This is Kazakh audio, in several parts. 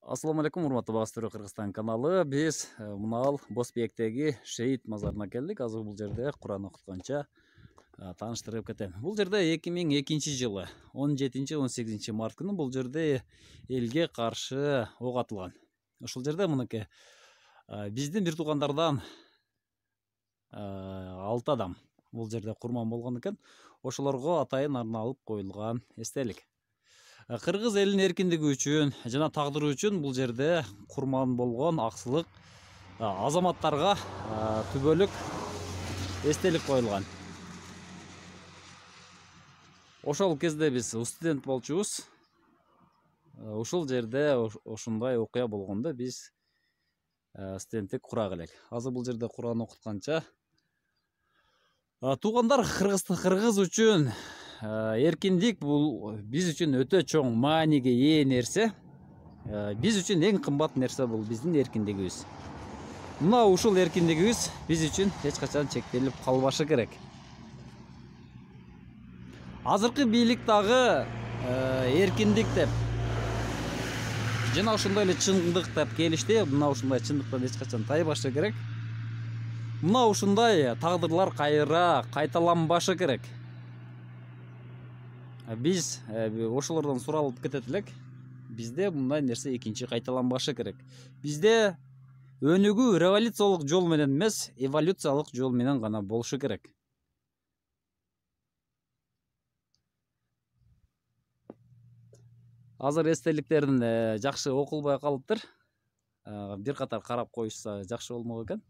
Ассаламу алейкум, урматтуу Багыстыруу Кыргызстан каналы. Биз мынал Босбектеги шейит мазарына келдик. Азыр бул жерде Куран окутканча тааныштырып кетем. Бул жерде 2002 жылы 17-18 март күнү бул жерде элге каршы ок атылган. Ошол жерде мынакей биздин бир туугандардан 6 адам бул жерде курман болгон экен. Ошолорго атайын арналып коюлган эстелик. Кыргыз элинин эркиндиги үчүн жана тагдыры үчүн бул жерде курман болгон аксылык азаматтарга түбөлүк эстелик коюлган. Ошол кезде биз студент болчубуз. Ушул жерде ушундай окуя болгондо биз студенттик курак элек. Азыр бул жерде Куран окутканча туугандар, кыргыз үчүн эркиндик бул биз үчүн өтө чоң мааниге ээ нерсе. Биз үчүн эң кымбат нерсе бул биздин эркиндигибиз. Мына ушул эркиндигибиз биз үчүн эч качан чектелип калбашы керек. Азыркы бийлик дагы эркиндик деп жана ошондой эле чындык деп келишти. Мына ушундай чындыктан эч качан тайбашы керек. Мына ушундай тагдырлар кайра кайталанбашы керек. Биз ошолордон суралып кетет элек. Бизде мындай нерсе экинчи кайталанбашы керек. Бизде өнүгүү революциялык жол менен эмес, эволюциялык жол менен гана болушу керек. Азыр эстеликтерин жакшы окулбай калыптыр. Бир катар карап коюшса жакшы болмок экен.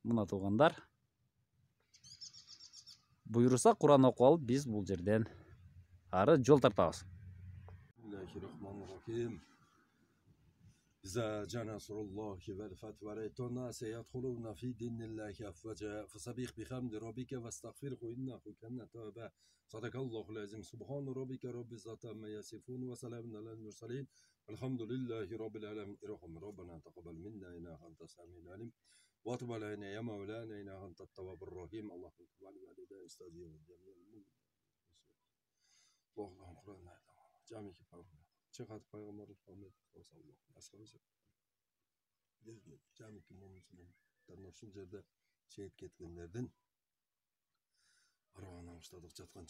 Мына туугандар. Буйруса Куран окуп алып, биз бул жерден ары жол тартабыз. إذا جاء نصر الله والفتح ورأيت الناس يدخلون في دين الله أفواجا فسبح بحمد ربك واستغفره إنه كان توابا صدق الله العظيم سبحان ربك رب العزة عما يصفون وسلام على المرسلين الحمد لله رب العالمين ارحم ربنا تقبل منا إنك أنت السميع العليم وتب علينا يا مولانا إنك أنت التواب الرحيم اللهم تب على والدينا أستاذي وجميع المؤمنين اللهم قرآن جامع كتابنا Çıkat Peygamber Muhammed sallallahu aleyhi ve sellem. Cami-i Muhammed'in uşul yerde şehit ketkenlerden arabana ustadık çatkan